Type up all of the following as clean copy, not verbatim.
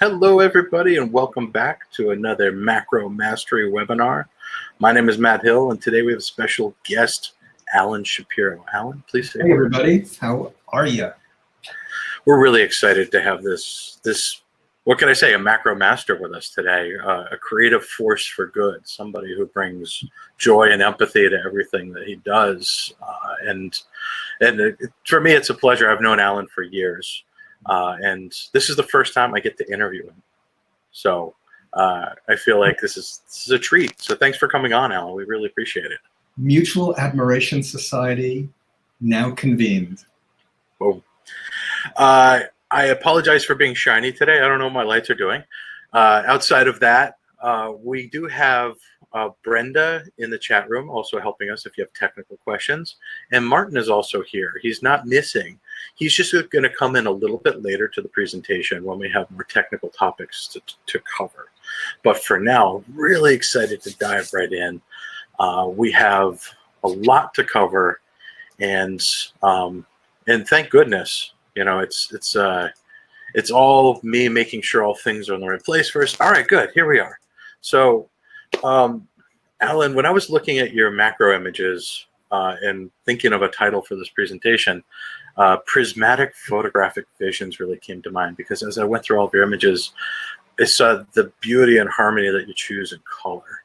Hello, everybody, and welcome back to another Macro Mastery webinar. My name is Matt Hill, and today we have a special guest, Alan Shapiro. Alan, please say Hey, everybody. How are you? We're really excited to have this, what can I say, a macro master with us today, a creative force for good, somebody who brings joy and empathy to everything that he does. For me, it's a pleasure. I've known Alan for years. And this is the first time I get to interview him. So I feel like this is a treat. So thanks for coming on, Alan. We really appreciate it. Mutual Admiration Society now convened. Oh. I apologize for being shiny today. I don't know what my lights are doing. Outside of that, we do have Brenda in the chat room also helping us if you have technical questions. And Martin is also here. He's not missing. He's just going to come in a little bit later to the presentation when we have more technical topics to cover. But for now, really excited to dive right in. We have a lot to cover, and thank goodness, you know, it's all me making sure all things are in the right place first. All right, good. Here we are. So, Alan, when I was looking at your macro images and thinking of a title for this presentation, Prismatic Photographic Visions really came to mind, because as I went through all of your images, I saw the beauty and harmony that you choose in color.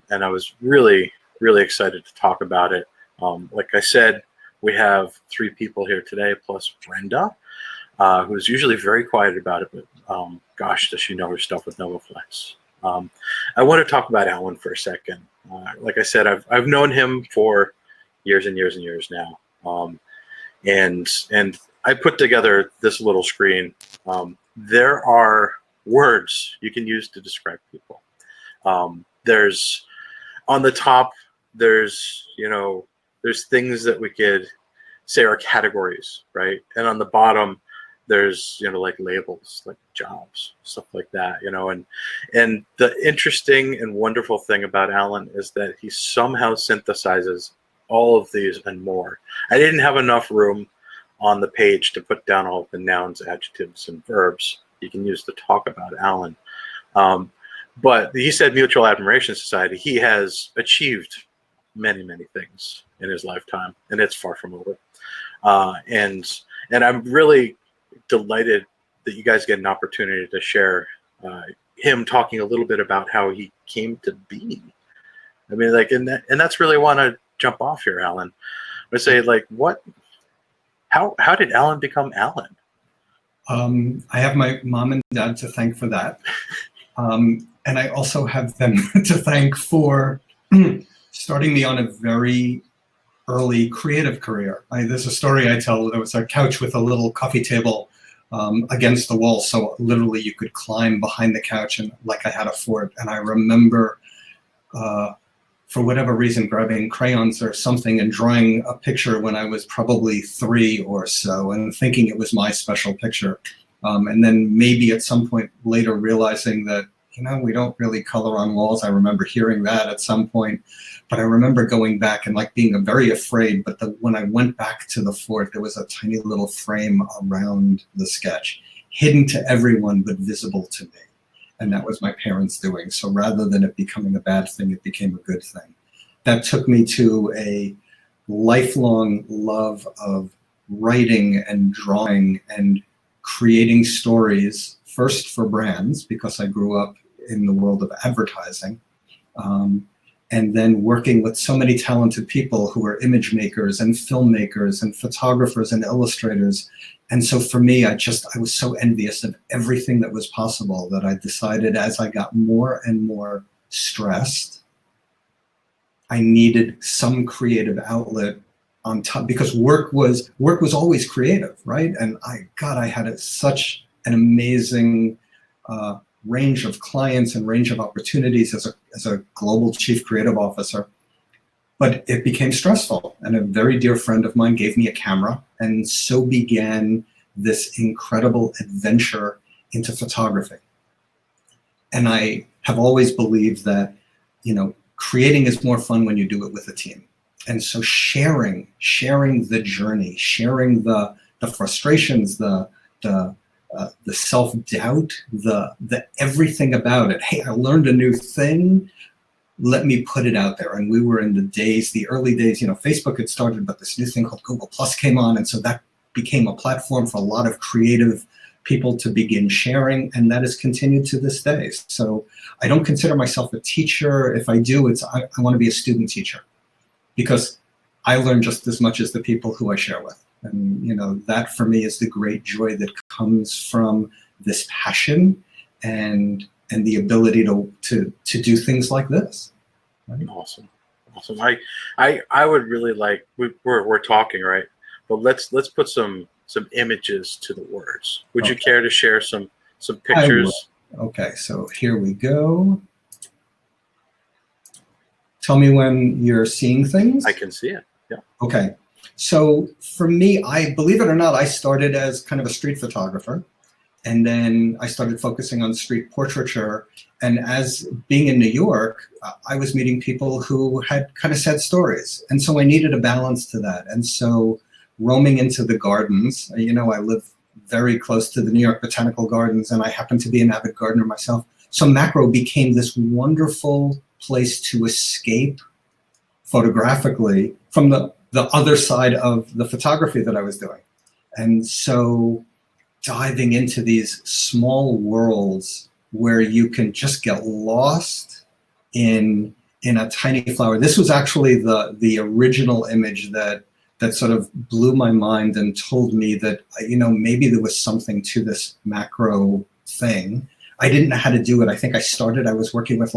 And I was really, really excited to talk about it. Like I said, we have 3 people here today, plus Brenda, who's usually very quiet about it, but gosh, does she know her stuff with NOVOFLEX. I want to talk about Alan for a second. Like I said, I've known him for years and years and years now. And I put together this little screen. There are words you can use to describe people. There's, on the top, there's things that we could say are categories, right? And on the bottom, there's, like labels, like jobs, stuff like that, and the interesting and wonderful thing about Alan is that he somehow synthesizes all of these and more. I didn't have enough room on the page to put down all of the nouns, adjectives, and verbs you can use to talk about Alan. But he said Mutual Admiration Society. He has achieved many, many things in his lifetime, and it's far from over. And I'm really delighted that you guys get an opportunity to share him talking a little bit about how he came to be. I mean, like, and that's really want to jump off here, Alan. I say, like, how did Alan become Alan? I have my mom and dad to thank for that. And I also have them to thank for starting me on a very early creative career. There's a story I tell. There was a couch with a little coffee table against the wall, so literally you could climb behind the couch, and like I had a fort. And I remember, for whatever reason, grabbing crayons or something and drawing a picture when I was probably 3 or so, and thinking it was my special picture. And then maybe at some point later realizing that, we don't really color on walls. I remember hearing that at some point, but I remember going back and like being very afraid. But when I went back to the fort, there was a tiny little frame around the sketch, hidden to everyone but visible to me. And that was my parents doing. So rather than it becoming a bad thing, it became a good thing. That took me to a lifelong love of writing and drawing and creating stories, first for brands, because I grew up in the world of advertising, and then working with so many talented people who are image makers and filmmakers and photographers and illustrators. And so for me, I was so envious of everything that was possible that I decided, as I got more and more stressed, I needed some creative outlet on top, because work was always creative, right? And I had such an amazing range of clients and range of opportunities as a global chief creative officer. But it became stressful, and a very dear friend of mine gave me a camera, and so began this incredible adventure into photography. And I have always believed that, creating is more fun when you do it with a team. And so sharing the journey, sharing the frustrations, the the self-doubt, the everything about it. Hey, I learned a new thing. Let me put it out there. And we were in the early days, Facebook had started, but this new thing called Google Plus came on. And so that became a platform for a lot of creative people to begin sharing. And that has continued to this day. So I don't consider myself a teacher. If I do, I want to be a student teacher, because I learn just as much as the people who I share with. And that for me is the great joy that comes from this passion and the ability to do things like this. Right? Awesome. I would really like, we're talking, right? But let's put some images to the words. Would you care to share some pictures? Okay, so here we go. Tell me when you're seeing things. I can see it. Yeah. Okay. So for me, believe it or not, I started as kind of a street photographer. And then I started focusing on street portraiture. And as being in New York, I was meeting people who had kind of sad stories. And so I needed a balance to that. And so roaming into the gardens, I live very close to the New York Botanical Gardens, and I happen to be an avid gardener myself. So macro became this wonderful place to escape photographically from the other side of the photography that I was doing. And so diving into these small worlds where you can just get lost in a tiny flower. This was actually the original image that sort of blew my mind and told me that, maybe there was something to this macro thing. I didn't know how to do it. I think I was working with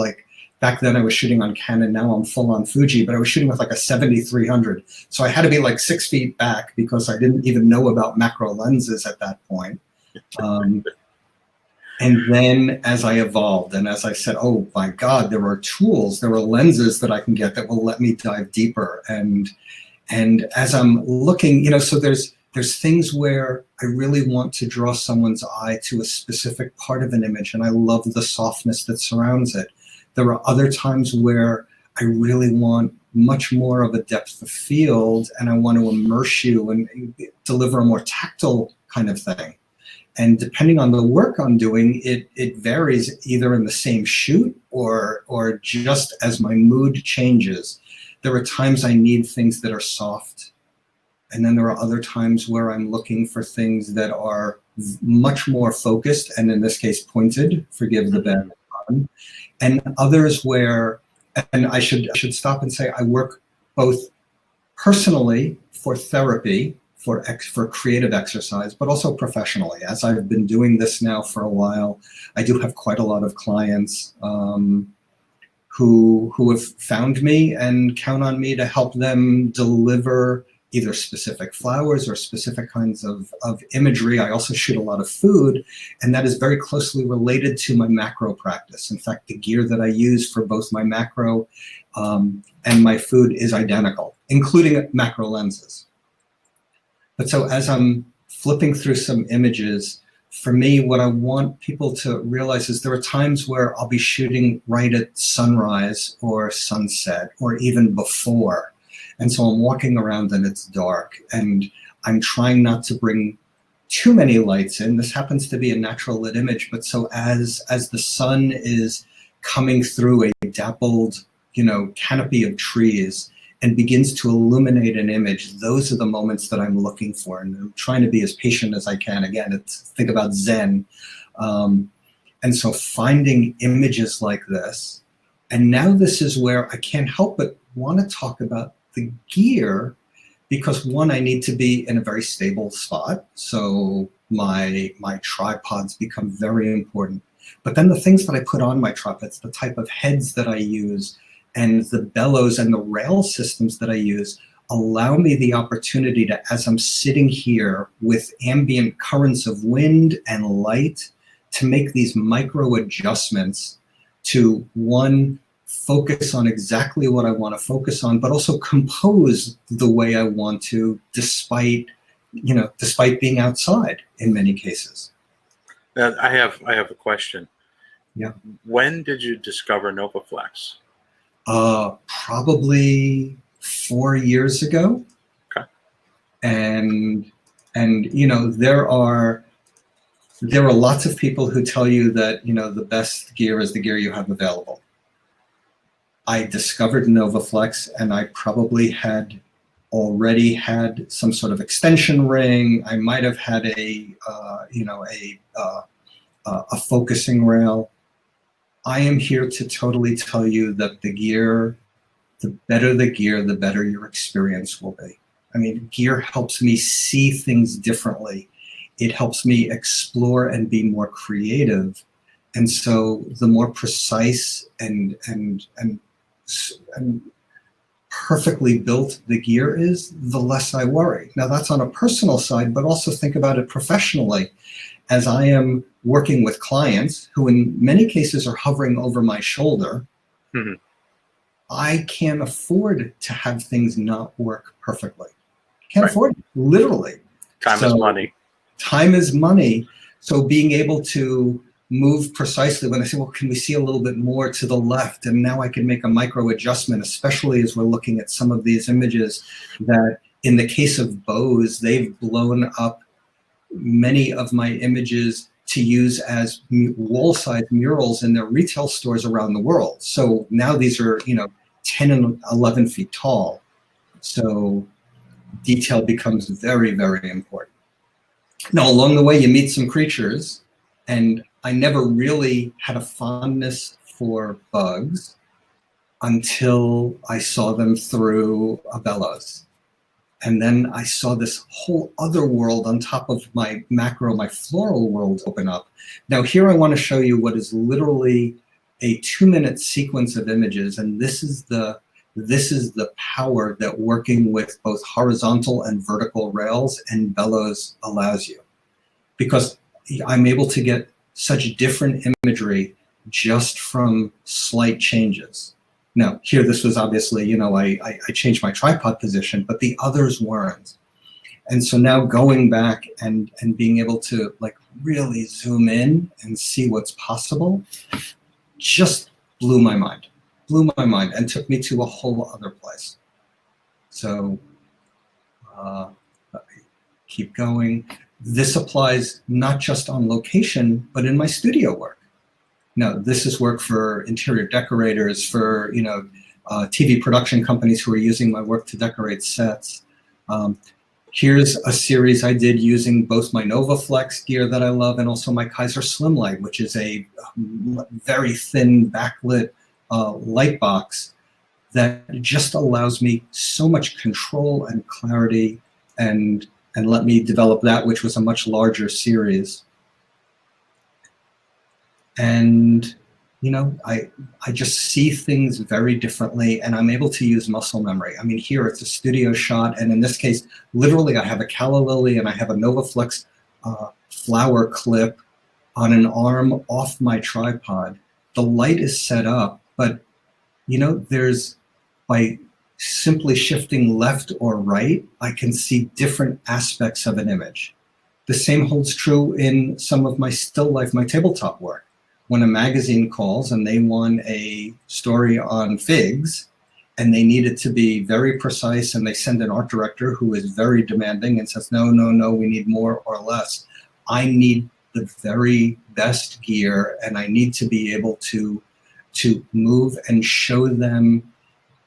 back then I was shooting on Canon, now I'm full on Fuji, but I was shooting with a 7300. So I had to be 6 feet back because I didn't even know about macro lenses at that point. And then as I evolved and as I said, oh my God, there are tools, there are lenses that I can get that will let me dive deeper. And as I'm looking, so there's things where I really want to draw someone's eye to a specific part of an image, and I love the softness that surrounds it. There are other times where I really want much more of a depth of field, and I want to immerse you and deliver a more tactile kind of thing. And depending on the work I'm doing, it varies either in the same shoot or just as my mood changes. There are times I need things that are soft. And then there are other times where I'm looking for things that are much more focused, and in this case, pointed, forgive the bad pun. And others where, and I should stop and say, I work both personally for therapy, for creative exercise, but also professionally. As I've been doing this now for a while, I do have quite a lot of clients who have found me and count on me to help them deliver either specific flowers or specific kinds of imagery. I also shoot a lot of food, and that is very closely related to my macro practice. In fact, the gear that I use for both my macro and my food is identical, including macro lenses. But so as I'm flipping through some images, for me, what I want people to realize is there are times where I'll be shooting right at sunrise or sunset or even before. And so I'm walking around and it's dark, and I'm trying not to bring too many lights in. This happens to be a natural lit image, but so as the sun is coming through a dappled, canopy of trees and begins to illuminate an image, those are the moments that I'm looking for. And I'm trying to be as patient as I can. Again, think about Zen. And so finding images like this, and now this is where I can't help but want to talk about the gear, because one, I need to be in a very stable spot. So my tripods become very important. But then the things that I put on my tripods, the type of heads that I use, and the bellows and the rail systems that I use allow me the opportunity to, as I'm sitting here with ambient currents of wind and light, to make these micro adjustments to, one, focus on exactly what I want to focus on, but also compose the way I want to, despite being outside in many cases. I have a question. Yeah. When did you discover NOVOFLEX? Probably 4 years ago. Okay. And there are There are lots of people who tell you that, you know, the best gear is the gear you have available. I discovered NOVOFLEX, and I probably had already had some sort of extension ring. I might have had a, you know, a focusing rail. I am here to totally tell you that the gear, the better the gear, the better your experience will be. I mean, gear helps me see things differently. It helps me explore and be more creative. And so the more precise and perfectly built the gear is, the less I worry. Now that's on a personal side, but also think about it professionally. As I am working with clients who in many cases are hovering over my shoulder, Mm-hmm. I can't afford to have things not work perfectly. Can't Right. afford it, literally. Time is money. Time is money. So being able to move precisely when I say, well, can we see a little bit more to the left? And now I can make a micro adjustment, especially as we're looking at some of these images that in the case of bows, they've blown up many of my images to use as wall-side murals in their retail stores around the world. So now these are, you know, 10 and 11 feet tall. So detail becomes very, very important. Now, along the way, you meet some creatures, and I never really had a fondness for bugs until I saw them through a bellows. And then I saw this whole other world on top of my macro, my floral world open up. Now here I want to show you what is literally a 2-minute sequence of images, and this is the power that working with both horizontal and vertical rails and bellows allows you. Because I'm able to get such different imagery just from slight changes. Now, here this was obviously, you know, I changed my tripod position, but the others weren't. And so now going back and being able to like really zoom in and see what's possible just blew my mind and took me to a whole other place. So let me keep going. This applies not just on location, but in my studio work. Now, this is work for interior decorators, for, you know, TV production companies who are using my work to decorate sets. Here's a series I did using both my NOVOFLEX gear that I love and also my Kaiser Slimlight, which is a very thin backlit light box that just allows me so much control and clarity and let me develop that, which was a much larger series. And, you know, I just see things very differently, and I'm able to use muscle memory. I mean, here it's a studio shot, and in this case, literally I have a calla lily and I have a NOVOFLEX flower clip on an arm off my tripod. The light is set up, but, you know, by simply shifting left or right, I can see different aspects of an image. The same holds true in some of my still life, my tabletop work. When a magazine calls and they want a story on figs and they need it to be very precise, and they send an art director who is very demanding and says, no, no, no, we need more or less. I need the very best gear, and I need to be able to move and show them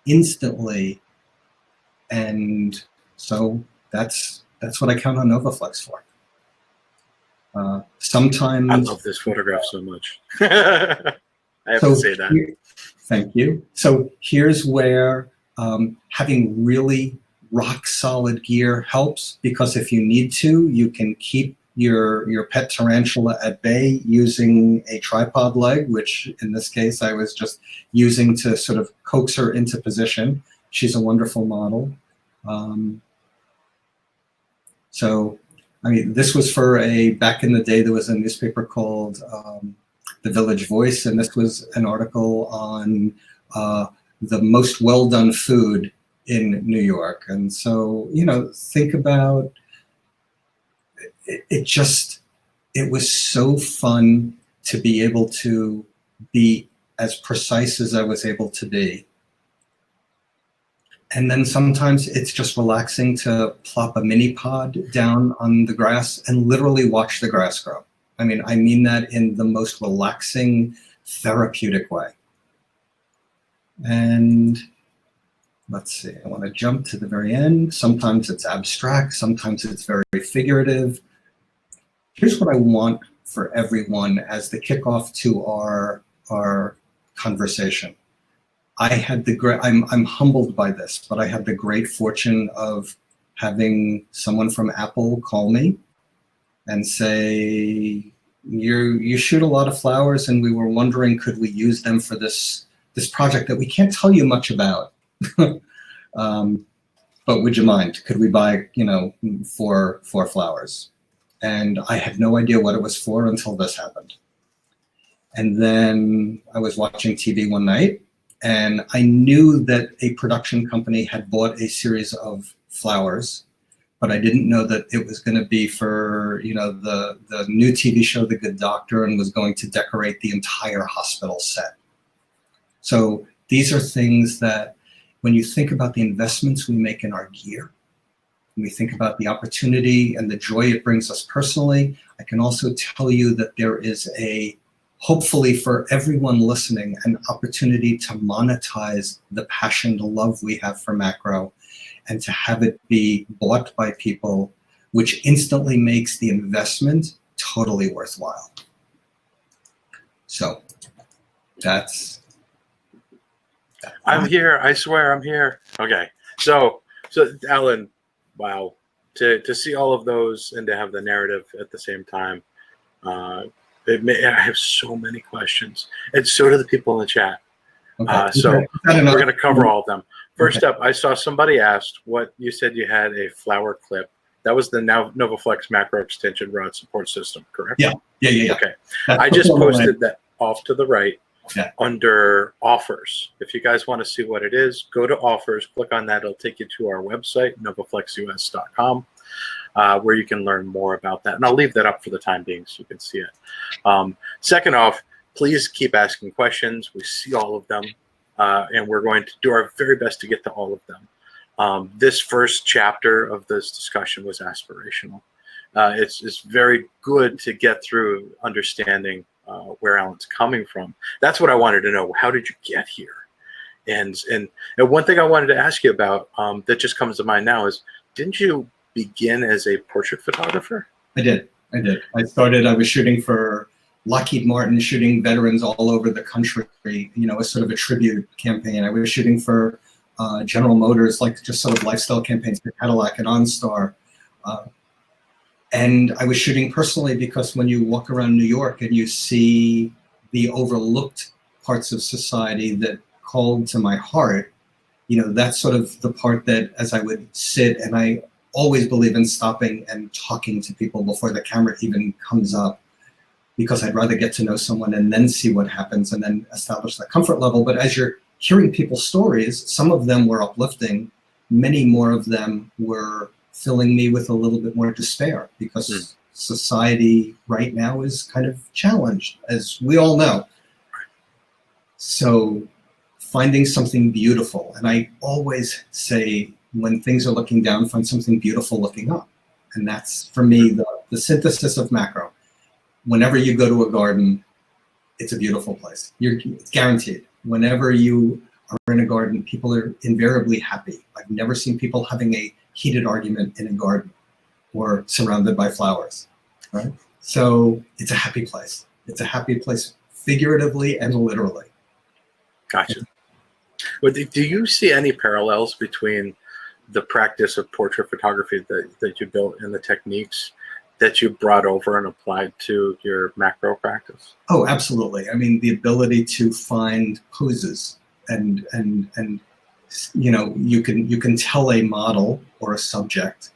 instantly. And so that's what I count on NOVOFLEX for. Sometimes I love this photograph so much. I have to say that. Thank you. So here's where having really rock solid gear helps, because if you need to, you can keep your pet tarantula at bay using a tripod leg, which in this case I was just using to sort of coax her into position. She's a wonderful model. So, I mean, this was for back in the day, there was a newspaper called The Village Voice, and this was an article on the most well-done food in New York. And so, you know, think about it was so fun to be able to be as precise as I was able to be. And then sometimes it's just relaxing to plop a mini pod down on the grass and literally watch the grass grow. I mean that in the most relaxing, therapeutic way. And let's see, I want to jump to the very end. Sometimes it's abstract, sometimes it's very figurative. Here's what I want for everyone as the kickoff to our conversation. I'm humbled by this, but I had the great fortune of having someone from Apple call me and say, you shoot a lot of flowers, and we were wondering, could we use them for this project that we can't tell you much about? But would you mind? Could we buy, four flowers? And I had no idea what it was for until this happened. And then I was watching TV one night, and I knew that a production company had bought a series of flowers, but I didn't know that it was going to be for, the new TV show, The Good Doctor, and was going to decorate the entire hospital set. So these are things that, when you think about the investments we make in our gear, when we think about the opportunity and the joy it brings us personally, I can also tell you that there is hopefully for everyone listening, an opportunity to monetize the passion, the love we have for macro, and to have it be bought by people, which instantly makes the investment totally worthwhile. So that's I'm here. I swear I'm here. Okay. So Alan, wow. To see all of those and to have the narrative at the same time, I have so many questions, and so do the people in the chat. okay. So we're going to cover all of them. First Okay. up, I saw somebody asked what you said you had a flower clip. That was the NOVOFLEX macro extension rod support system, correct? Yeah. Okay. That's I just the one posted that off to the right Yeah. under offers. If you guys want to see what it is, go to offers, click on that. It'll take you to our website, NOVOFLEXUS.com, where you can learn more about that. And I'll leave that up for the time being so you can see it. Second off, please keep asking questions. We see all of them, and we're going to do our very best to get to all of them. This first chapter of this discussion was aspirational. It's very good to get through understanding where Alan's coming from. That's what I wanted to know. How did you get here? And one thing I wanted to ask you about that just comes to mind now is, didn't you begin as a portrait photographer? I did. I was shooting for Lockheed Martin, shooting veterans all over the country, as sort of a tribute campaign. I was shooting for General Motors, like just sort of lifestyle campaigns for Cadillac and OnStar. And I was shooting personally because when you walk around New York and you see the overlooked parts of society that called to my heart, that's sort of the part that, as I would sit, and I always believe in stopping and talking to people before the camera even comes up, because I'd rather get to know someone and then see what happens and then establish that comfort level. But as you're hearing people's stories, some of them were uplifting, many more of them were filling me with a little bit more despair, because society right now is kind of challenged, as we all know. So finding something beautiful, and I always say, when things are looking down, find something beautiful looking up. And that's, for me, the synthesis of macro. Whenever you go to a garden, it's a beautiful place. It's guaranteed. Whenever you are in a garden, people are invariably happy. I've never seen people having a heated argument in a garden or surrounded by flowers, right? So it's a happy place. It's a happy place, figuratively and literally. Gotcha. But do you see any parallels between the practice of portrait photography that you built and the techniques that you brought over and applied to your macro practice? Oh, absolutely. I mean, the ability to find poses and you can tell a model or a subject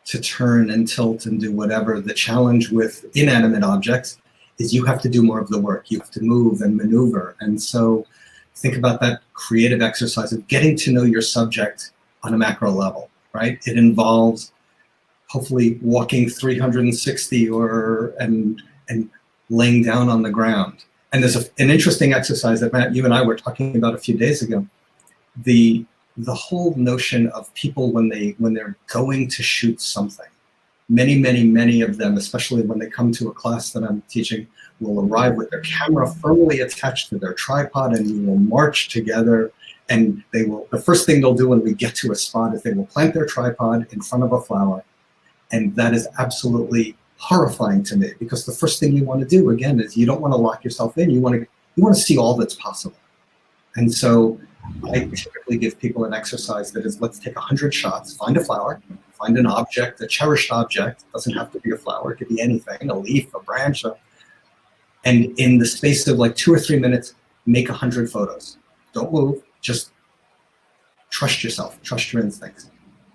to turn and tilt and do whatever. The challenge with inanimate objects is you have to do more of the work. You have to move and maneuver. And so think about that creative exercise of getting to know your subject on a macro level, right? It involves hopefully walking 360 and laying down on the ground. And there's an interesting exercise that, Matt, you and I were talking about a few days ago. The whole notion of people when they're going to shoot something, many of them, especially when they come to a class that I'm teaching, will arrive with their camera firmly attached to their tripod, and we will march together. And they will, the first thing they'll do when we get to a spot is they will plant their tripod in front of a flower. And that is absolutely horrifying to me, because the first thing you want to do, again, is you don't want to lock yourself in. You want to see all that's possible. And so I typically give people an exercise that is, let's take 100 shots, find a flower, find an object, a cherished object. It doesn't have to be a flower, it could be anything, a leaf, a branch, and in the space of like 2 or 3 minutes, make 100 photos. Don't move, just trust yourself, trust your instincts.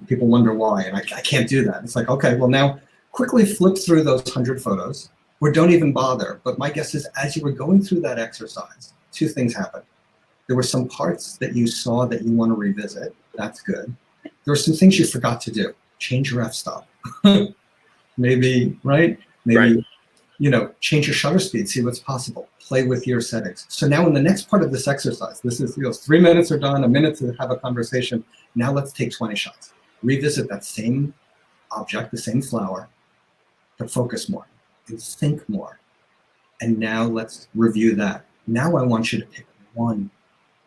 People wonder why, and I can't do that. It's like, okay, well now, quickly flip through those 100 photos, or don't even bother. But my guess is, as you were going through that exercise, 2 things happened. There were some parts that you saw that you want to revisit. That's good. There were some things you forgot to do. Change your f-stop. Maybe, right? Maybe, right. You know, change your shutter speed, see what's possible. Play with your settings. So now in the next part of this exercise, this is, 3 minutes are done, a minute to have a conversation. Now let's take 20 shots. Revisit that same object, the same flower, but focus more and think more. And now let's review that. Now I want you to pick one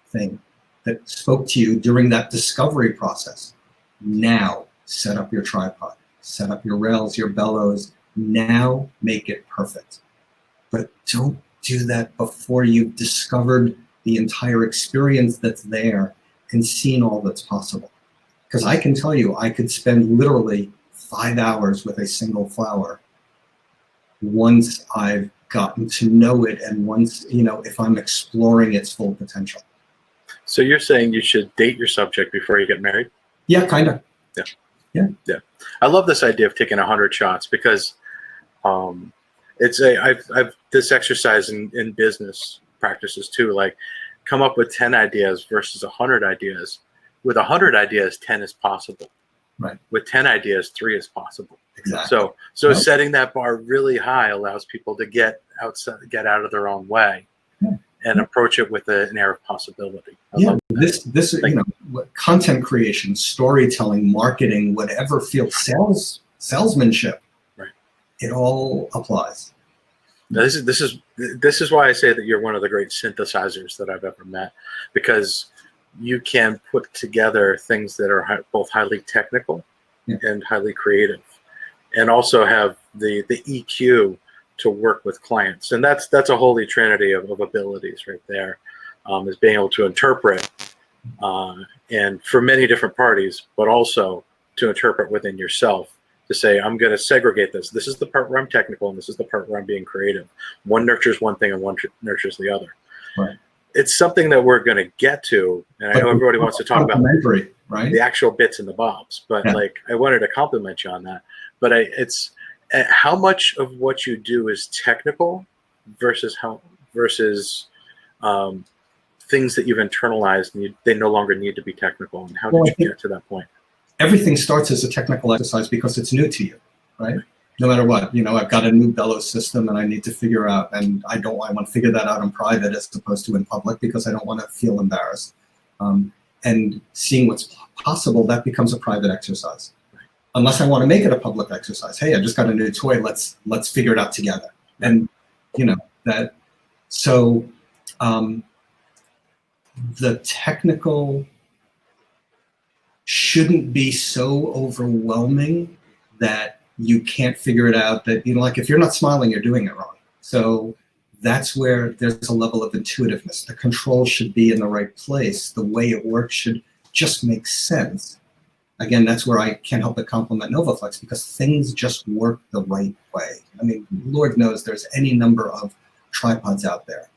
thing that spoke to you during that discovery process. Now set up your tripod, set up your rails, your bellows. Now make it perfect. But don't do that before you've discovered the entire experience that's there and seen all that's possible. Because I can tell you, I could spend literally 5 hours with a single flower once I've gotten to know it, and once, you know, if I'm exploring its full potential. So you're saying you should date your subject before you get married? Yeah, kind of. Yeah. Yeah. Yeah. I love this idea of taking 100 shots, because I've this exercise in business practices too, like come up with 10 ideas versus 100 ideas. With 100 ideas, 10 is possible. Right. With 10 ideas, 3 is possible. Exactly. So setting that bar really high allows people to get out of their own way, and approach it with an air of possibility. This you know, content creation, storytelling, marketing, whatever field, salesmanship, right? It all applies. Now, this is why I say that you're one of the great synthesizers that I've ever met, because you can put together things that are both highly technical and highly creative, and also have the EQ to work with clients. And that's a holy trinity of abilities right there, is being able to interpret, and for many different parties, but also to interpret within yourself, to say, I'm going to segregate this. This is the part where I'm technical, and this is the part where I'm being creative. One nurtures one thing and one nurtures the other. Right. It's something that we're going to get to, and I know everybody wants to talk about right? the actual bits and the bobs, but like, I wanted to compliment you on that. But it's how much of what you do is technical versus things that you've internalized and they no longer need to be technical. And how did you get to that point? Everything starts as a technical exercise because it's new to you, right? No matter what, you know, I've got a new bellows system and I need to figure out, and I want to figure that out in private as opposed to in public, because I don't want to feel embarrassed. And seeing what's possible, that becomes a private exercise. Unless I want to make it a public exercise. Hey, I just got a new toy. Let's figure it out together. And you know that. So the technical shouldn't be so overwhelming that you can't figure it out. That, you know, like if you're not smiling, you're doing it wrong. So that's where there's a level of intuitiveness. The control should be in the right place. The way it works should just make sense. Again, that's where I can't help but compliment NOVOFLEX, because things just work the right way. I mean, Lord knows there's any number of tripods out there,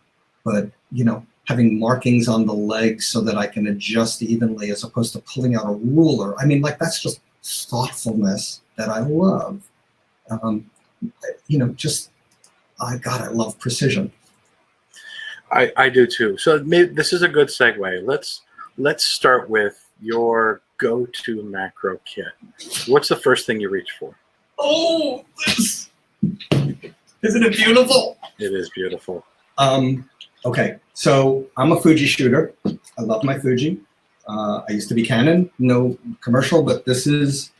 but you know, having markings on the legs so that I can adjust evenly as opposed to pulling out a ruler. I mean, like, that's just thoughtfulness that I love. You know, just, God, I love precision. I do too. So maybe this is a good segue. Let's start with your go-to macro kit. What's the first thing you reach for? Oh, this! Isn't it beautiful? It is beautiful. Okay, so I'm a Fuji shooter. I love my Fuji. I used to be Canon, no commercial, but this is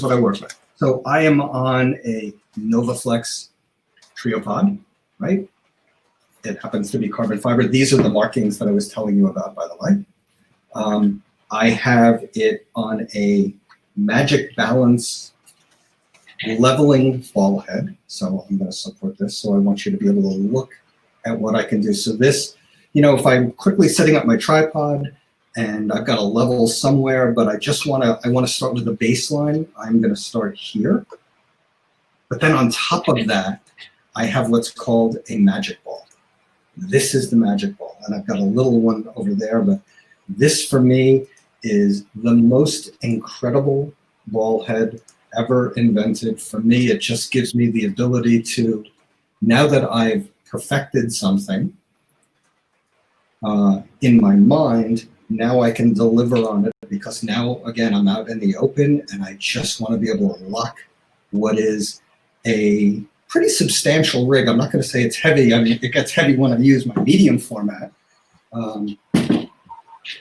what I work with. So I am on a NOVOFLEX triopod, right? It happens to be carbon fiber. These are the markings that I was telling you about, by the way. I have it on a Magic Balance leveling ball head. So I'm going to support this. So I want you to be able to look at what I can do. So this, you know, if I'm quickly setting up my tripod and I've got a level somewhere, but I just want to start with the baseline, I'm going to start here. But then on top of that, I have what's called a magic ball. This is the magic ball. And I've got a little one over there, but this for me is the most incredible ball head ever invented. For me, it just gives me the ability to, now that I've perfected something in my mind, now I can deliver on it, because now, again, I'm out in the open and I just want to be able to lock what is a pretty substantial rig. I'm not going to say it's heavy. I mean, it gets heavy when I use my medium format.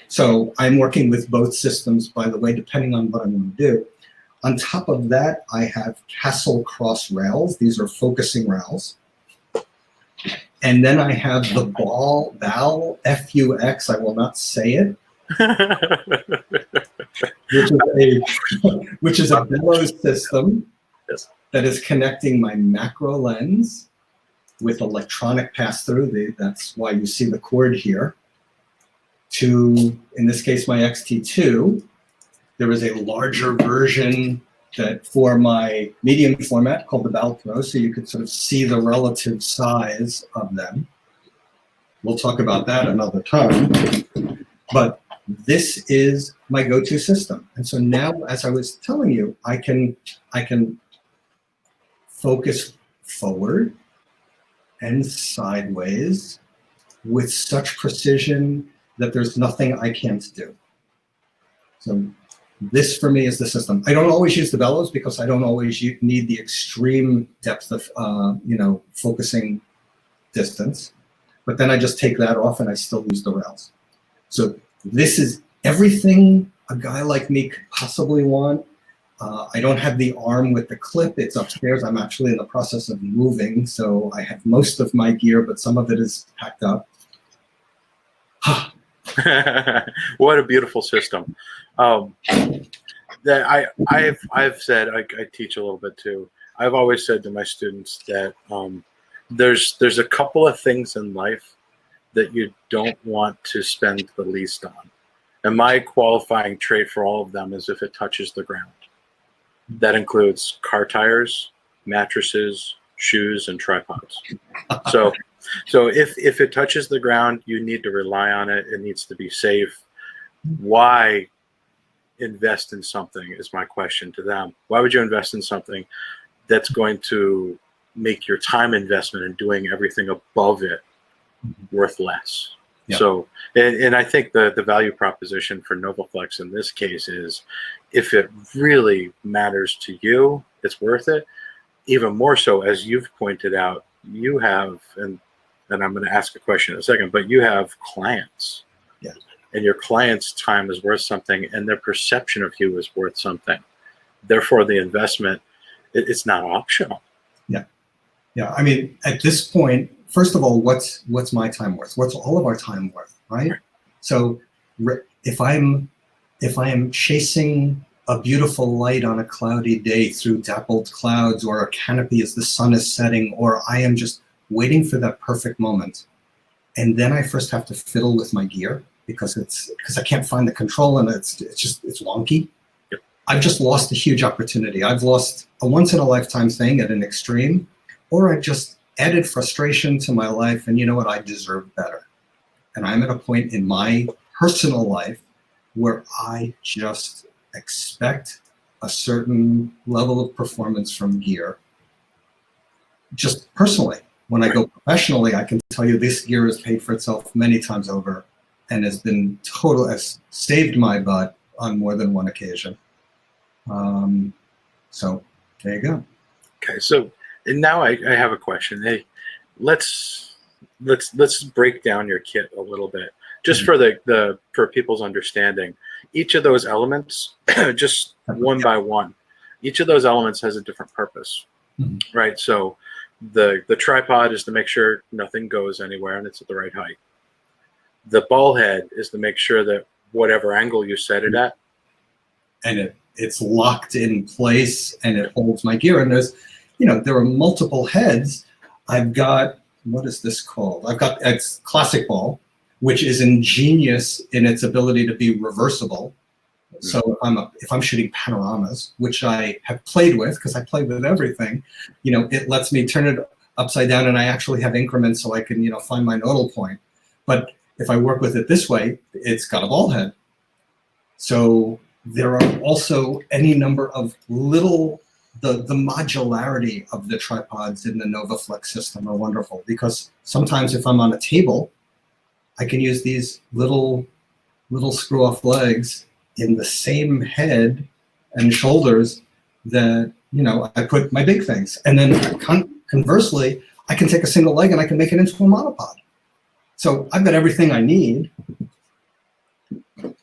So I'm working with both systems, by the way, depending on what I want to do. On top of that, I have CASTEL-CROSS rails. These are focusing rails. And then I have the bal-fux, I will not say it, which is a bellows system that is connecting my macro lens with electronic pass-through. That's why you see the cord here. To, in this case, my XT2. There is a larger version that for my medium format called the bal-fux, so you could sort of see the relative size of them. We'll talk about that another time. But this is my go-to system. And so now, as I was telling you, I can focus forward and sideways with such precision that there's nothing I can't do. So this for me is the system. I don't always use the bellows because I don't always need the extreme depth of focusing distance. But then I just take that off and I still use the rails. So this is everything a guy like me could possibly want. I don't have the arm with the clip. It's upstairs. I'm actually in the process of moving. So I have most of my gear, but some of it is packed up. What a beautiful system. That I've said, I teach a little bit too. I've always said to my students that there's a couple of things in life that you don't want to spend the least on. And my qualifying trait for all of them is if it touches the ground. That includes car tires, mattresses, shoes, and tripods. So if it touches the ground, you need to rely on it. It needs to be safe. Why invest in something is my question to them. Why would you invest in something that's going to make your time investment in doing everything above it worth less? Yeah. So, and I think the value proposition for NOVOFLEX in this case is, if it really matters to you, it's worth it. Even more so, as you've pointed out, you have, and I'm going to ask a question in a second, but you have clients. Yeah. And your client's time is worth something, and their perception of you is worth something. Therefore, the investment, it's not optional. Yeah. Yeah. I mean, at this point, first of all, what's my time worth? What's all of our time worth, right? So if I am chasing a beautiful light on a cloudy day through dappled clouds, or a canopy as the sun is setting, or I am just waiting for that perfect moment, and then I first have to fiddle with my gear because I can't find the control, and it's wonky. Yep. I've just lost a huge opportunity. I've lost a once-in-a-lifetime thing at an extreme, or I've just added frustration to my life, and you know what? I deserve better. And I'm at a point in my personal life where I just expect a certain level of performance from gear. Just personally. When I go professionally, I can tell you this gear has paid for itself many times over and has saved my butt on more than one occasion. So there you go. Okay, so and now I have a question. Hey, let's break down your kit a little bit, just for for people's understanding. Each of those elements, just one by one. each of those elements has a different purpose, right? So the tripod is to make sure nothing goes anywhere and it's at the right height. The ball head is to make sure that whatever angle you set it at, and it's locked in place and it holds my gear. And there's, you know, there are multiple heads. I've got, what is this called? I've got a classic ball, which is ingenious in its ability to be reversible. So if I'm shooting panoramas, which I have played with, because I play with everything, you know, it lets me turn it upside down, and I actually have increments so I can, you know, find my nodal point. But if I work with it this way, it's got a ball head. So there are also any number of little, the modularity of the tripods in the NOVOFLEX system are wonderful, because sometimes if I'm on a table, I can use these little screw-off legs in the same head and shoulders that, you know, I put my big things. And then conversely, I can take a single leg and I can make it into a monopod. So I've got everything I need.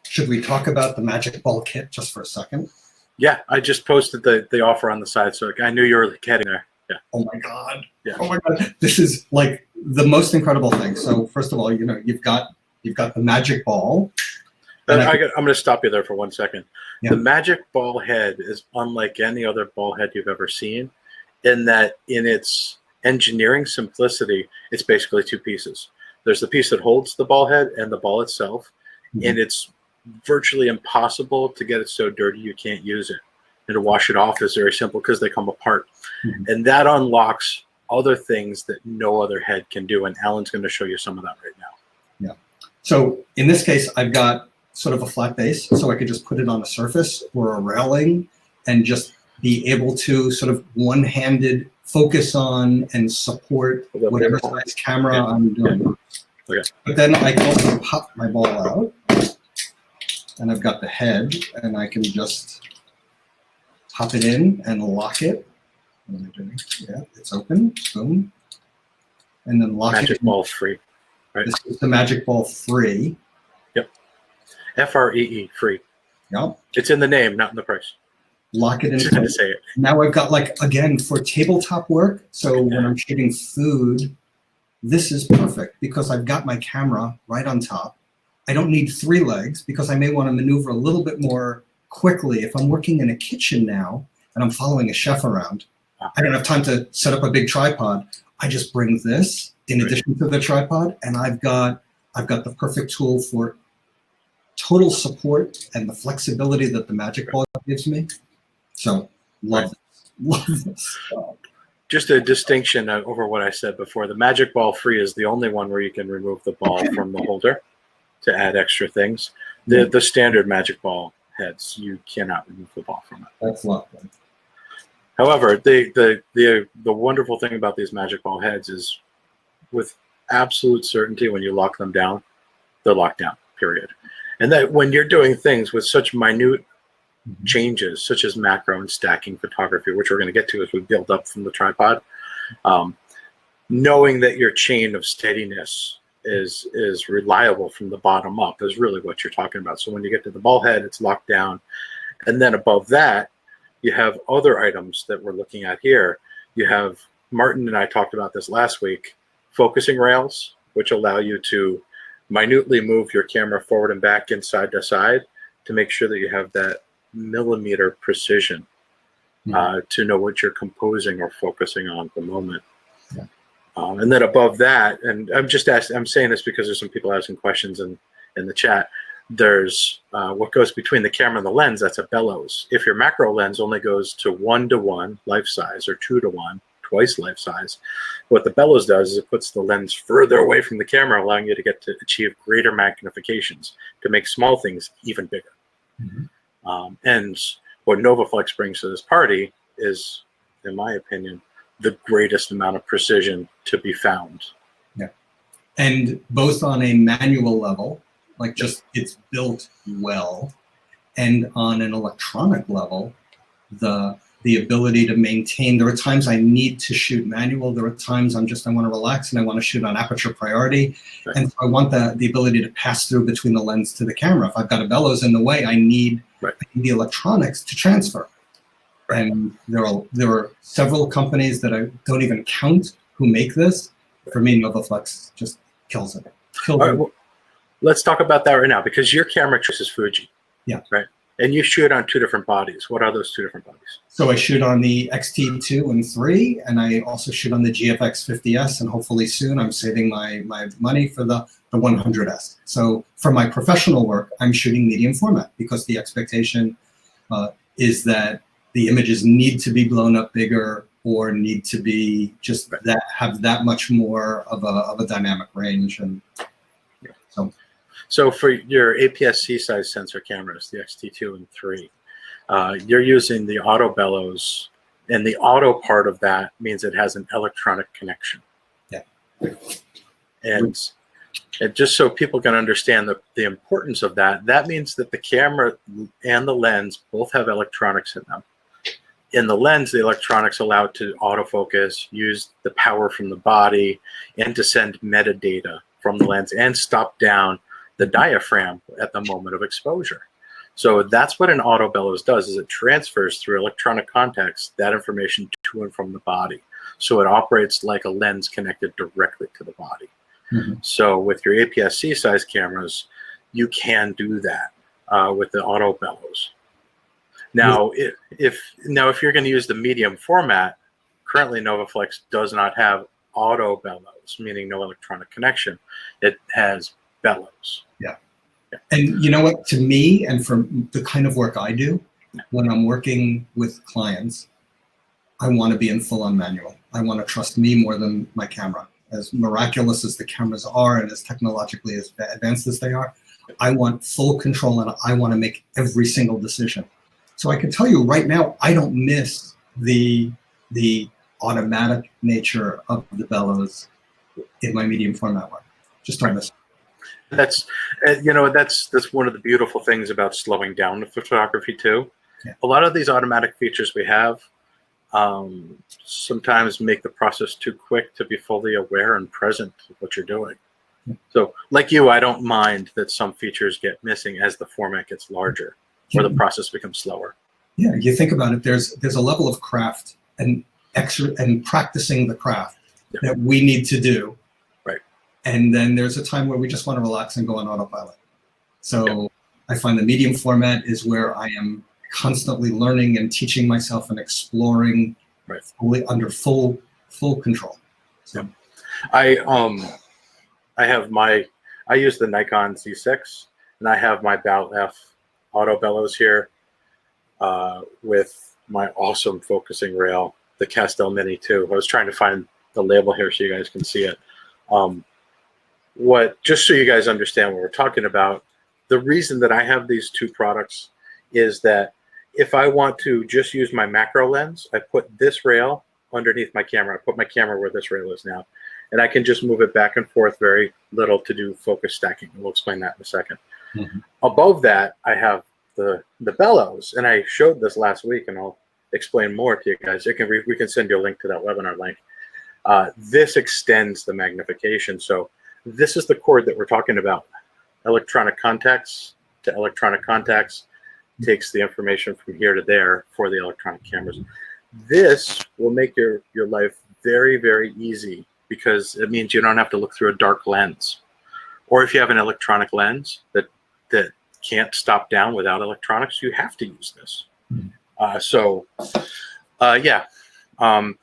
Should we talk about the Magic Ball kit just for a second? Yeah, I just posted the offer on the side, so I knew you were heading there. Yeah. Oh my God. Yeah. Oh my God. This is like the most incredible thing. So first of all, you know, you've got the Magic Ball. I'm going to stop you there for 1 second. Yeah. The Magic Ball head is unlike any other ball head you've ever seen, in that in its engineering simplicity, it's basically two pieces. There's the piece that holds the ball head and the ball itself, and it's virtually impossible to get it so dirty you can't use it. And to wash it off is very simple because they come apart. And that unlocks other things that no other head can do, and Alan's going to show you some of that right now. Yeah. So in this case, I've got sort of a flat base, so I could just put it on a surface or a railing and just be able to sort of one-handed focus on and support whatever size camera I'm doing. Okay. But then I can also pop my ball out, and I've got the head, and I can just pop it in and lock it. What am I doing? Yeah, it's open. Boom. And then lock it. Magic Ball free. Right. This is the Magic Ball free. Yep. F-R-E-E, free. Yep. It's in the name, not in the price. Lock it in. Just had to say it. Now I've got, like, again, for tabletop work, so when I'm shooting food, this is perfect because I've got my camera right on top. I don't need 3 legs because I may want to maneuver a little bit more quickly. If I'm working in a kitchen now and I'm following a chef around, I don't have time to set up a big tripod. I just bring this in addition to the tripod, and I've got the perfect tool for total support and the flexibility that the Magic Ball gives me. So love this. Love this. Just a distinction over what I said before. The Magic Ball free is the only one where you can remove the ball from the holder to add extra things. The standard Magic Ball heads, you cannot remove the ball from it. That's lovely. However, the wonderful thing about these Magic Ball heads is, with absolute certainty, when you lock them down, they're locked down, period. And that when you're doing things with such minute changes, such as macro and stacking photography, which we're going to get to as we build up from the tripod, knowing that your chain of steadiness is reliable from the bottom up is really what you're talking about. So when you get to the ball head, it's locked down. And then above that, you have other items that we're looking at here. You have, Martin and I talked about this last week, focusing rails, which allow you to minutely move your camera forward and back and side to side to make sure that you have that millimeter precision to know what you're composing or focusing on at the moment. Yeah. And then above that, and I'm saying this because there's some people asking questions in the chat. There's what goes between the camera and the lens. That's a bellows. If your macro lens only goes to 1:1 life size or 2:1, twice life size, what the bellows does is it puts the lens further away from the camera, allowing you to get to achieve greater magnifications to make small things even bigger. And what NOVOFLEX brings to this party is, in my opinion, the greatest amount of precision to be found. Yeah. And both on a manual level, like just it's built well, and on an electronic level, the ability to maintain. There are times I need to shoot manual. There are times I want to relax and I want to shoot on aperture priority. Right. And so I want the ability to pass through between the lens to the camera. If I've got a bellows in the way, I need the electronics to transfer. And there are several companies that I don't even count who make this. For me, NOVOFLEX just kills it. All right, well, let's talk about that right now, because your camera choice is Fuji. Yeah. Right. And you shoot on 2 different bodies. What are those 2 different bodies? So I shoot on the XT2 and 3, and I also shoot on the GFX 50S, and hopefully soon I'm saving my money for the 100S. So for my professional work, I'm shooting medium format because the expectation is that the images need to be blown up bigger or need to be just that have that much more of a dynamic range. And so for your APS-C size sensor cameras, the XT2 and 3, you're using the auto bellows, and the auto part of that means it has an electronic connection. Yeah. And just so people can understand the importance of that, that means that the camera and the lens both have electronics in them. In the lens, the electronics allow it to autofocus, use the power from the body, and to send metadata from the lens and stop down the diaphragm at the moment of exposure. So that's what an auto bellows does, is it transfers through electronic contacts that information to and from the body. So it operates like a lens connected directly to the body. Mm-hmm. So with your APS-C size cameras, you can do that with the auto bellows. Now, if you're going to use the medium format, currently NOVOFLEX does not have auto bellows, meaning no electronic connection. It has bellows. Yeah. And you know what, to me, and for the kind of work I do, when I'm working with clients, I want to be in full-on manual. I want to trust me more than my camera. As miraculous as the cameras are and as technologically as advanced as they are, I want full control and I want to make every single decision. So I can tell you right now, I don't miss the automatic nature of the bellows in my medium format work. Just don't miss it. That's that's one of the beautiful things about slowing down the photography too. Yeah. A lot of these automatic features we have sometimes make the process too quick to be fully aware and present of what you're doing. Yeah. So like you, I don't mind that some features get missing as the format gets larger or the process becomes slower. Yeah, you think about it, there's a level of craft and practicing the craft that we need to do. Right. And then there's a time where we just want to relax and go on autopilot. So I find the medium format is where I am constantly learning and teaching myself and exploring fully under full control. So I use the Nikon Z6 and I have my bal-fux auto bellows here with my awesome focusing rail, the Castel Mini 2. I was trying to find the label here so you guys can see it. Just so you guys understand what we're talking about, the reason that I have these 2 products is that if I want to just use my macro lens, I put this rail underneath my camera. I put my camera where this rail is now, and I can just move it back and forth very little to do focus stacking. We'll explain that in a second. Mm-hmm. Above that, I have the bellows, and I showed this last week, and I'll explain more to you guys. We can send you a link to that webinar link. This extends the magnification. So this is the cord that we're talking about. Electronic contacts to electronic contacts takes the information from here to there for the electronic cameras. This will make your life very, very easy because it means you don't have to look through a dark lens. Or if you have an electronic lens that can't stop down without electronics, you have to use this. The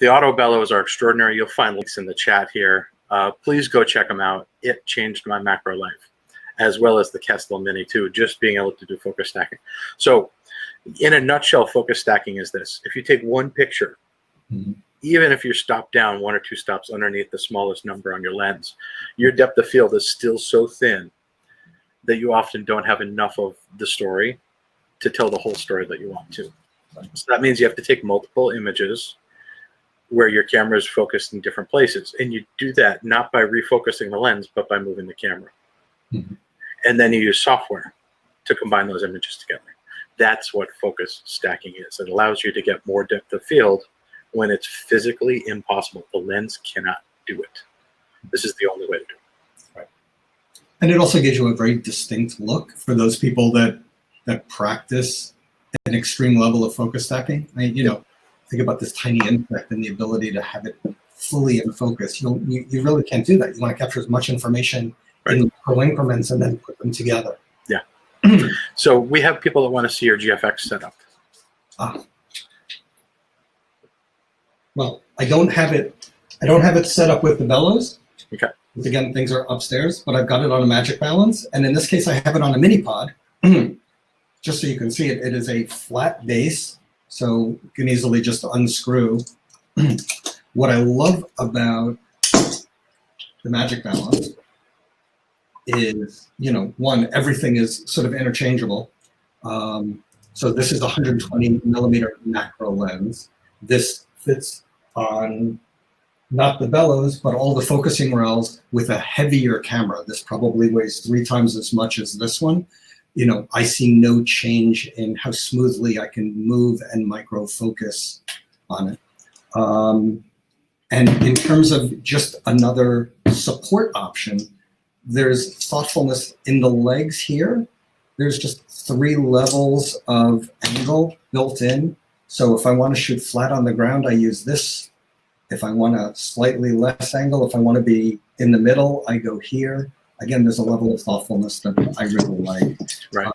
auto bellows are extraordinary. You'll find links in the chat here. Please go check them out. It changed my macro life, as well as the Castel Mini 2, just being able to do focus stacking. So in a nutshell, focus stacking is this. If you take one picture, even if you're stopped down 1 or 2 stops underneath the smallest number on your lens, your depth of field is still so thin that you often don't have enough of the story to tell the whole story that you want to. So that means you have to take multiple images where your camera is focused in different places. And you do that not by refocusing the lens, but by moving the camera. Mm-hmm. And then you use software to combine those images together. That's what focus stacking is. It allows you to get more depth of field when it's physically impossible. The lens cannot do it. This is the only way to do it. Right. And it also gives you a very distinct look for those people that practice an extreme level of focus stacking. I mean, you know, think about this tiny insect and the ability to have it fully in focus. You really can't do that. You want to capture as much information in little increments and then put them together. Yeah. So we have people that want to see your GFX setup. Well, I don't have it set up with the bellows. Okay. Because again, things are upstairs, but I've got it on a magic balance. And in this case, I have it on a mini pod. Just so you can see it, it is a flat base. So you can easily just unscrew. What I love about the magic balance is, you know, one, everything is sort of interchangeable. So this is a 120 millimeter macro lens. This fits on not the bellows, but all the focusing rails with a heavier camera. This probably weighs 3 times as much as this one. You know, I see no change in how smoothly I can move and micro focus on it. And in terms of just another support option, there's thoughtfulness in the legs here. There's just 3 levels of angle built in. So if I want to shoot flat on the ground, I use this. If I want a slightly less angle, if I want to be in the middle, I go here. Again, there's a level of thoughtfulness that I really like. Right.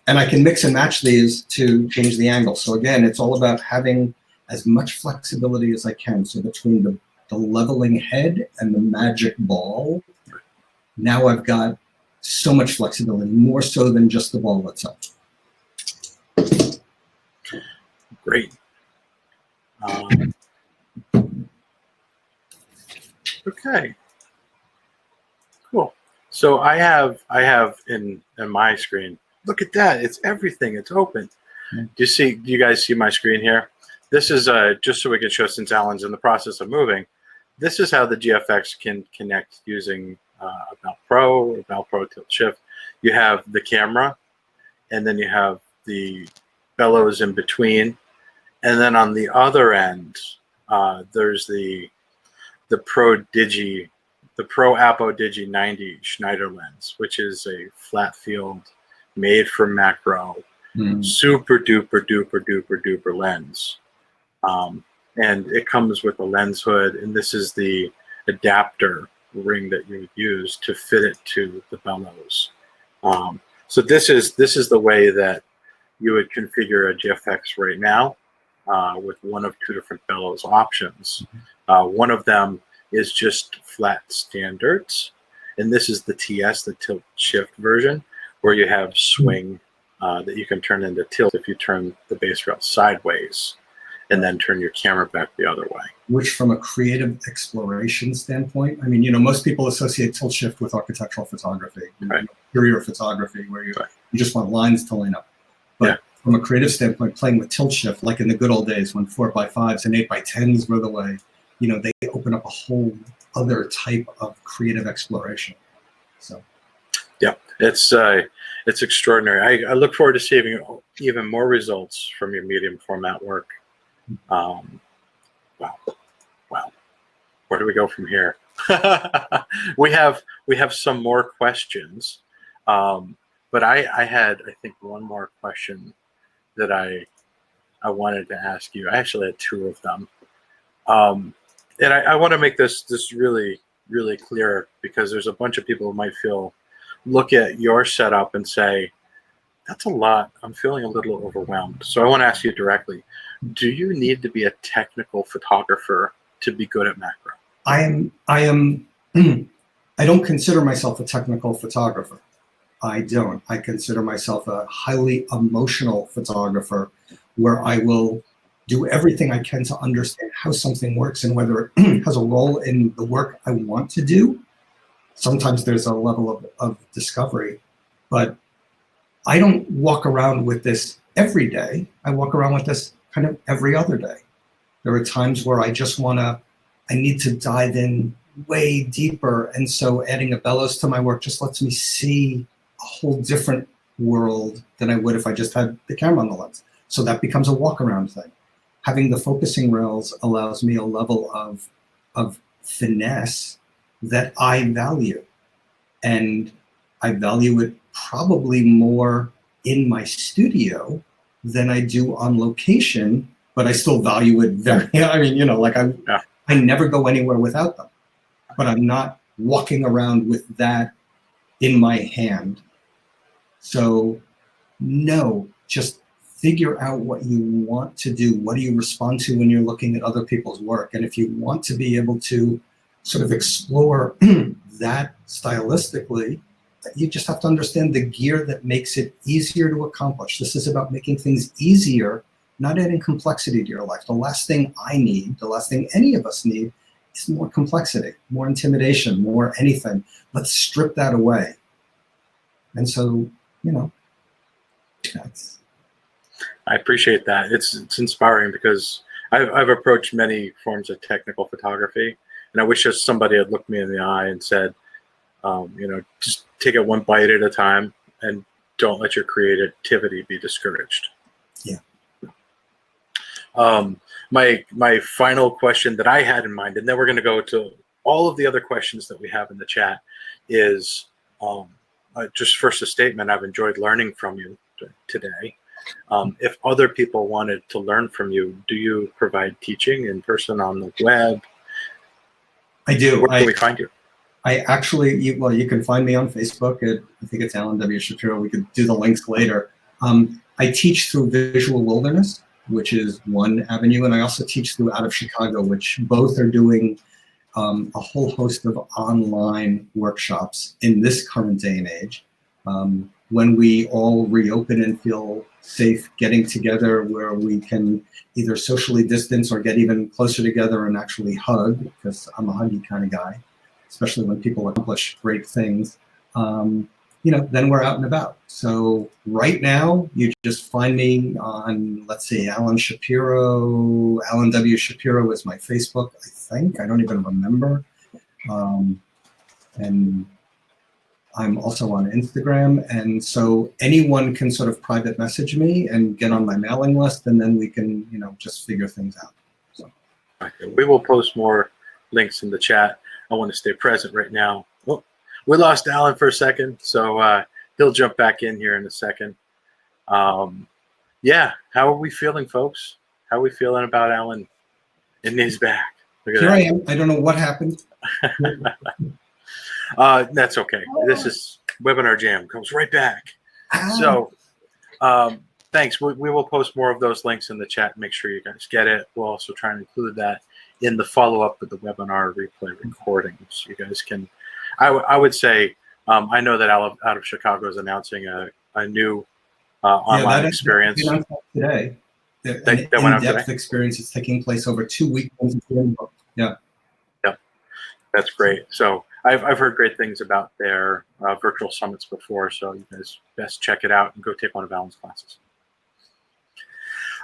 And I can mix and match these to change the angle. So again, it's all about having as much flexibility as I can. So between the leveling head and the magic ball, now I've got so much flexibility, more so than just the ball itself. Great. Okay. Cool. So I have in my screen. Look at that! It's everything. It's open. Do you guys see my screen here? This is just so we can show, since Alan's in the process of moving. This is how the GFX can connect using a Bal-Pro, Bal-Pro tilt shift. You have the camera, and then you have the bellows in between, and then on the other end, there's the Pro Apo Digi 90 Schneider lens, which is a flat field made for macro, super duper lens. And it comes with a lens hood, and this is the adapter ring that you would use to fit it to the bellows. So this is the way that you would configure a GFX right now, with one of 2 different bellows options. One of them is just flat standards, and this is the TS, the tilt shift version, where you have swing that you can turn into tilt if you turn the base rail sideways and then turn your camera back the other way. Which, from a creative exploration standpoint, I mean, you know, most people associate tilt shift with architectural photography, interior photography, where you just want lines to line up. But from a creative standpoint, playing with tilt shift, like in the good old days when 4x5s and 8x10s were the way, you know, they open up a whole other type of creative exploration. So, yeah, it's extraordinary. I look forward to seeing even more results from your medium format work. Wow. Where do we go from here? we have some more questions, but I had, I think, one more question that I wanted to ask you. I actually had 2 of them, and I want to make this really clear, because there's a bunch of people who might look at your setup and say, that's a lot. I'm feeling a little overwhelmed. So I want to ask you directly, do you need to be a technical photographer to be good at macro? I don't consider myself a technical photographer. I don't. I consider myself a highly emotional photographer, where I will do everything I can to understand how something works and whether it has a role in the work I want to do. Sometimes there's a level of discovery, but I don't walk around with this every day. I walk around with this kind of every other day. There are times where I just I need to dive in way deeper. And so adding a bellows to my work just lets me see a whole different world than I would if I just had the camera on the lens. So that becomes a walk around thing. Having the focusing rails allows me a level of finesse that I value. And I value it probably more in my studio than I do on location, but I still value it very, I mean, you know, like I never go anywhere without them, but I'm not walking around with that in my hand. So no, just figure out what you want to do. What do you respond to when you're looking at other people's work? And if you want to be able to sort of explore that stylistically, you just have to understand the gear that makes it easier to accomplish. This is about making things easier, not adding complexity to your life. The last thing I need, the last thing any of us need, is more complexity, more intimidation, more anything. Let's strip that away. And so, you know, that's... I appreciate that. It's inspiring because I've approached many forms of technical photography, and I wish just somebody had looked me in the eye and said, you know, just take it one bite at a time and don't let your creativity be discouraged. Yeah. My final question that I had in mind, and then we're going to go to all of the other questions that we have in the chat, is just first a statement. I've enjoyed learning from you today. If other people wanted to learn from you, do you provide teaching in person, on the web? I do. Where can we find you? I actually, well, you can find me on Facebook at, I think it's Alan W. Shapiro. We could do the links later. I teach through Visual Wilderness, which is one avenue, and I also teach through Out of Chicago, which both are doing a whole host of online workshops in this current day and age. When we all reopen and feel safe getting together, where we can either socially distance or get even closer together and actually hug, because I'm a huggy kind of guy, especially when people accomplish great things, you know, then we're out and about. So right now, you just find me on, let's see, Alan Shapiro. Alan W. Shapiro is my Facebook, I think. I don't even remember. And I'm also on Instagram. And so anyone can sort of private message me and get on my mailing list, and then we can, you know, just figure things out. So. Okay. We will post more links in the chat. I want to stay present right now. Oh, we lost Alan for a second, so he'll jump back in here in a second. Yeah, how are we feeling, folks? How are we feeling about Alan and his back? Look at Here that. I am. I don't know what happened. That's okay. This is Webinar Jam. Comes right back. So thanks. We will post more of those links in the chat. Make sure you guys get it. We'll also try and include that in the follow-up of the webinar replay recordings. You guys can, I would say, I know that Out of Chicago is announcing a new online experience. Today. That went out today? In-depth experience is taking place over 2 weekends. Yeah. Yeah, that's great. So I've heard great things about their virtual summits before, so you guys best check it out and go take one of Alan's classes.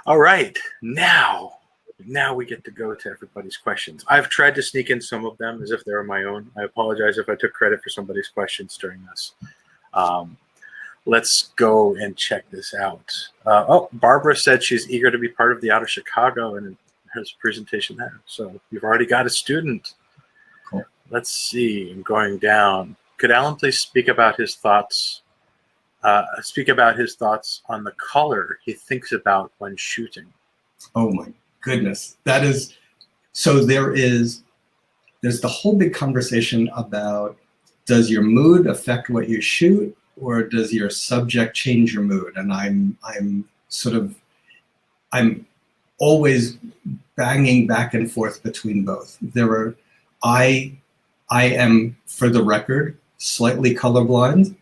All right, now we get to go to everybody's questions. I've tried to sneak in some of them as if they were my own. I apologize if I took credit for somebody's questions during this. Let's go and check this out. Oh, Barbara said she's eager to be part of the Out of Chicago and has a presentation there. So you've already got a student. Cool. Let's see, I'm going down. Could Alan please speak about his thoughts on the color he thinks about when shooting? Oh my goodness. That is, so there's the whole big conversation about, does your mood affect what you shoot, or does your subject change your mood? And I'm always banging back and forth between both. I am, for the record, slightly colorblind.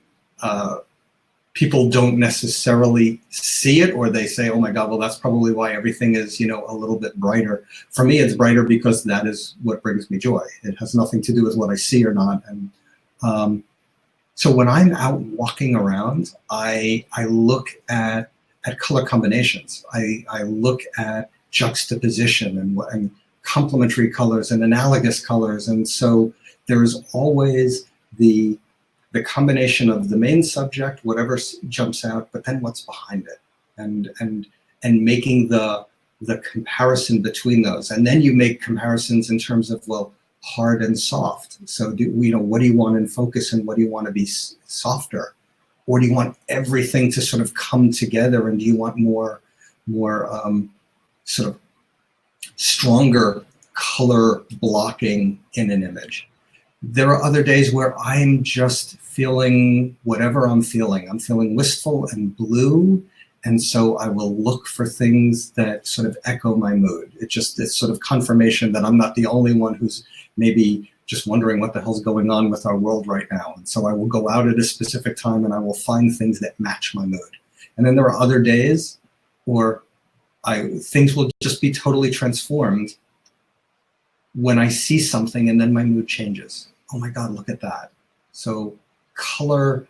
People don't necessarily see it, or they say, oh my God, well, that's probably why everything is, you know, a little bit brighter. For me, it's brighter because that is what brings me joy. It has nothing to do with what I see or not. And so when I'm out walking around, I look at color combinations. I look at juxtaposition and complementary colors and analogous colors. And so there's always the combination of the main subject, whatever jumps out, but then what's behind it, and making the comparison between those. And then you make comparisons in terms of, well, hard and soft. So what do you want in focus, and what do you want to be softer? Or do you want everything to sort of come together, and do you want more sort of stronger color blocking in an image. There are other days where I'm just feeling whatever I'm feeling. I'm feeling wistful and blue, and so I will look for things that sort of echo my mood. It's sort of confirmation that I'm not the only one who's maybe just wondering what the hell's going on with our world right now. And so I will go out at a specific time and I will find things that match my mood. And then there are other days where things will just be totally transformed when I see something and then my mood changes. Oh my God, look at that. So color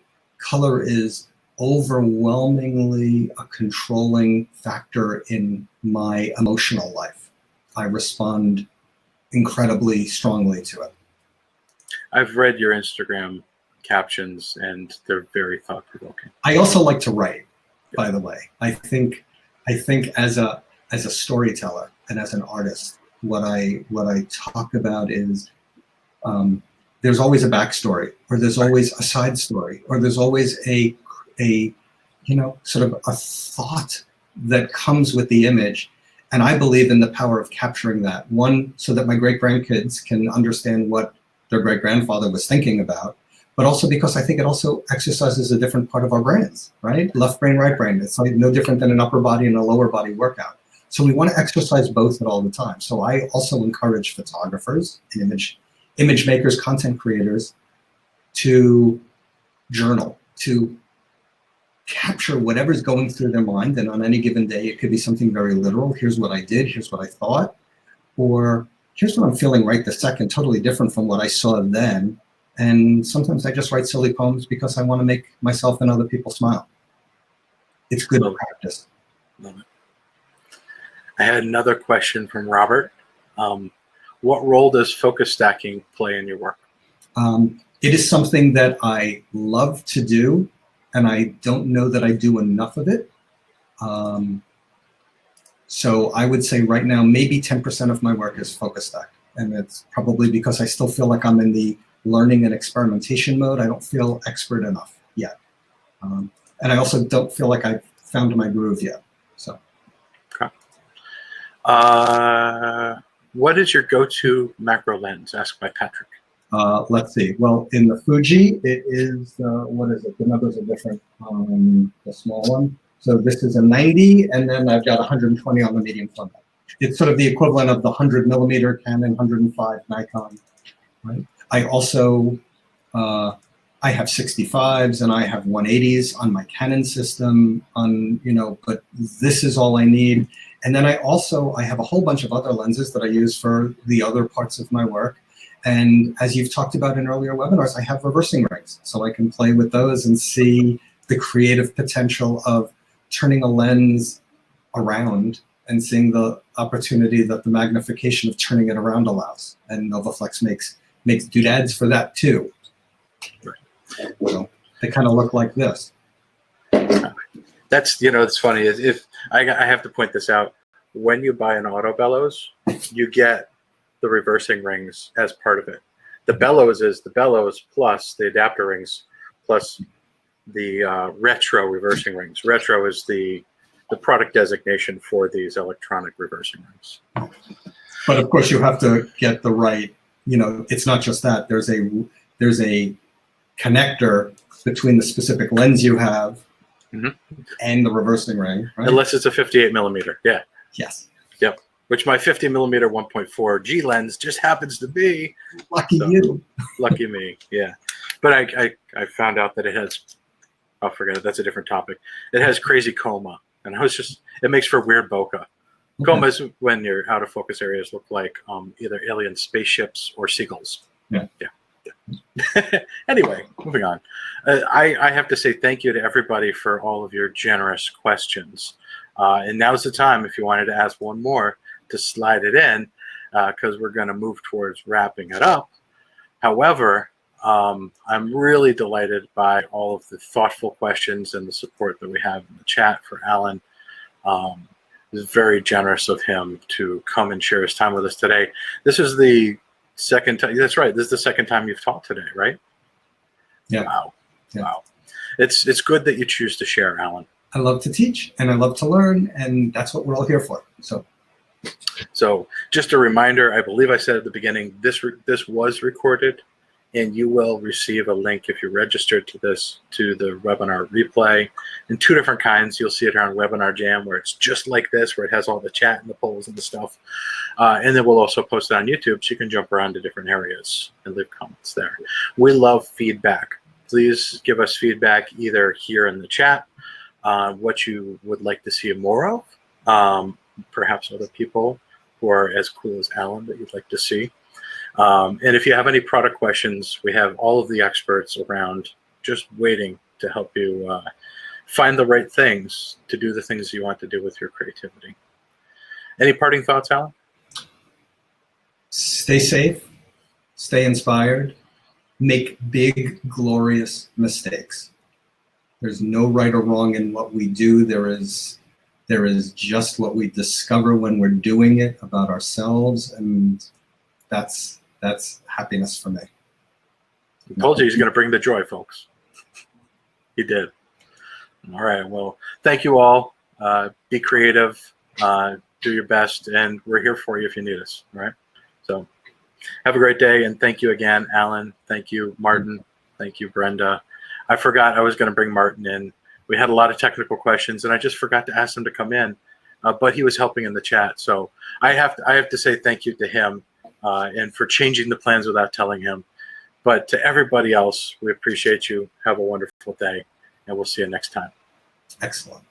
is overwhelmingly a controlling factor in my emotional life. I respond incredibly strongly to it. I've read your Instagram captions and they're very thought-provoking. I also like to write, by the way. I think as a storyteller and as an artist, what I talk about is there's always a backstory, or there's always a side story, or there's always a sort of a thought that comes with the image. And I believe in the power of capturing that. One, so that my great-grandkids can understand what their great-grandfather was thinking about, but also because I think it also exercises a different part of our brains, right? Left brain, right brain. It's like no different than an upper body and a lower body workout. So we want to exercise both at all the time. So I also encourage photographers, and image makers, content creators to journal, to capture whatever's going through their mind. And on any given day, it could be something very literal. Here's what I did, here's what I thought, or here's what I'm feeling right this second, totally different from what I saw then. And sometimes I just write silly poems because I want to make myself and other people smile. It's good practice. Love it. I had another question from Robert. What role does focus stacking play in your work? It is something that I love to do, and I don't know that I do enough of it. So I would say right now, maybe 10% of my work is focus stack. And it's probably because I still feel like I'm in the learning and experimentation mode. I don't feel expert enough yet. And I also don't feel like I've found my groove yet. So. Okay. What is your go-to macro lens? Asked by Patrick. Let's see. Well, in the Fuji, it is, what is it? The numbers are different on the small one. So this is a 90, and then I've got 120 on the medium format. It's sort of the equivalent of the 100mm Canon, 105 Nikon, right? I also, I have 65s and I have 180s on my Canon system, but this is all I need. And then I have a whole bunch of other lenses that I use for the other parts of my work. And as you've talked about in earlier webinars, I have reversing rings, so I can play with those and see the creative potential of turning a lens around and seeing the opportunity that the magnification of turning it around allows. And NOVOFLEX makes doodads for that too. So they kind of look like this. That's, it's funny. If I have to point this out, when you buy an auto bellows, you get the reversing rings as part of it. The bellows is the bellows plus the adapter rings plus the retro reversing rings. Retro is the product designation for these electronic reversing rings. But of course, you have to get the right. It's not just that. There's a connector between the specific lens you have and the reversing ring, right? Unless it's a 58mm. Yeah. Yes. Yep. Which my 50mm 1.4 G lens just happens to be. Lucky you. Lucky me. Yeah. But I found out that it has. I'll forget it. That's a different topic. It has crazy coma, and it makes for weird bokeh. Okay. Coma is when your out of focus areas look like either alien spaceships or seagulls. Yeah. Anyway, moving on. I have to say thank you to everybody for all of your generous questions. And now's the time, if you wanted to ask one more, to slide it in, because we're going to move towards wrapping it up. However, I'm really delighted by all of the thoughtful questions and the support that we have in the chat for Alan. It's very generous of him to come and share his time with us today. This is the second time. That's right. This is the second time you've taught today, right? Yeah. Wow. Yeah. Wow. It's good that you choose to share, Alan. I love to teach and I love to learn, and that's what we're all here for. So just a reminder, I believe I said at the beginning, this was recorded, and you will receive a link if you're registered to this, to the webinar replay in 2 different kinds. You'll see it on Webinar Jam, where it's just like this, where it has all the chat and the polls and the stuff. And then we'll also post it on YouTube, so you can jump around to different areas and leave comments there. We love feedback. Please give us feedback either here in the chat, what you would like to see more of, perhaps other people who are as cool as Alan that you'd like to see. And if you have any product questions, we have all of the experts around just waiting to help you find the right things to do the things you want to do with your creativity. Any parting thoughts, Alan? Stay safe, stay inspired, make big, glorious mistakes. There's no right or wrong in what we do. There is just what we discover when we're doing it about ourselves, and that's happiness for me. I told you he's going to bring the joy, folks. He did. All right. Well, thank you all. Be creative. Do your best, and we're here for you if you need us. All right. So have a great day, and thank you again, Alan. Thank you, Martin. Thank you, Brenda. I forgot I was going to bring Martin in. We had a lot of technical questions, and I just forgot to ask him to come in, but he was helping in the chat. So I have to say thank you to him and for changing the plans without telling him. But to everybody else, we appreciate you. Have a wonderful day, and we'll see you next time. Excellent.